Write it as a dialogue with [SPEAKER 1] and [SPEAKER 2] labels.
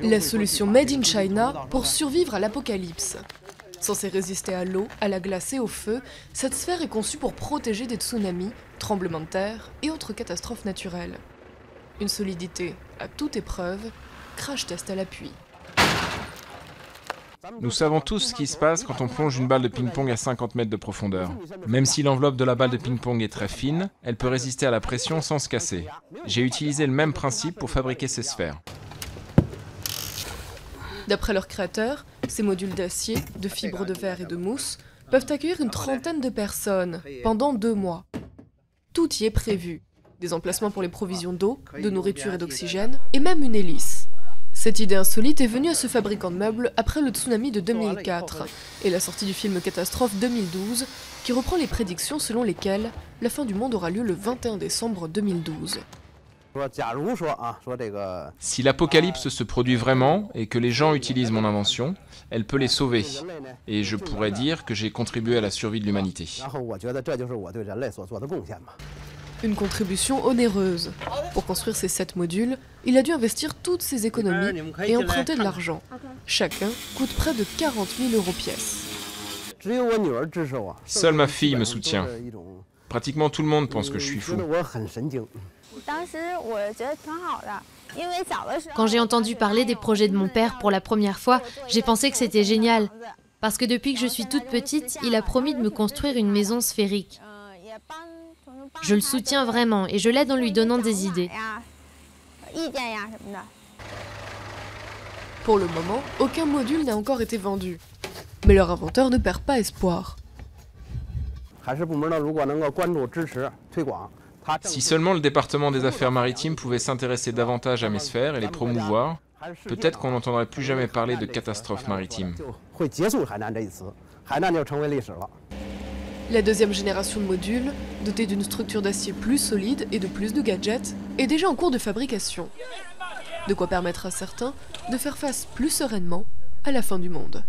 [SPEAKER 1] La solution made in China pour survivre à l'apocalypse. Censée résister à l'eau, à la glace et au feu, cette sphère est conçue pour protéger des tsunamis, tremblements de terre et autres catastrophes naturelles. Une solidité à toute épreuve, crash test à l'appui.
[SPEAKER 2] Nous savons tous ce qui se passe quand on plonge une balle de ping-pong à 50 mètres de profondeur. Même si l'enveloppe de la balle de ping-pong est très fine, elle peut résister à la pression sans se casser. J'ai utilisé le même principe pour fabriquer ces sphères.
[SPEAKER 1] D'après leurs créateurs, ces modules d'acier, de fibres de verre et de mousse peuvent accueillir une trentaine de personnes pendant 2 mois. Tout y est prévu. Des emplacements pour les provisions d'eau, de nourriture et d'oxygène, et même une hélice. Cette idée insolite est venue à ce fabricant de meubles après le tsunami de 2004 et la sortie du film Catastrophe 2012 qui reprend les prédictions selon lesquelles la fin du monde aura lieu le 21 décembre 2012.
[SPEAKER 2] Si l'apocalypse se produit vraiment et que les gens utilisent mon invention, elle peut les sauver. Et je pourrais dire que j'ai contribué à la survie de l'humanité.
[SPEAKER 1] Une contribution onéreuse. Pour construire ces 7 modules, il a dû investir toutes ses économies et emprunter de l'argent. Chacun coûte près de 40 000 € pièce.
[SPEAKER 2] Seule ma fille me soutient. Pratiquement tout le monde pense que je suis fou.
[SPEAKER 3] Quand j'ai entendu parler des projets de mon père pour la première fois, j'ai pensé que c'était génial. Parce que depuis que je suis toute petite, il a promis de me construire une maison sphérique. Je le soutiens vraiment et je l'aide en lui donnant des idées.
[SPEAKER 1] Pour le moment, aucun module n'a encore été vendu. Mais leur inventeur ne perd pas espoir.
[SPEAKER 2] Si seulement le département des affaires maritimes pouvait s'intéresser davantage à mes sphères et les promouvoir, peut-être qu'on n'entendrait plus jamais parler de catastrophe maritime.
[SPEAKER 1] La deuxième génération de modules, dotée d'une structure d'acier plus solide et de plus de gadgets, est déjà en cours de fabrication. De quoi permettre à certains de faire face plus sereinement à la fin du monde.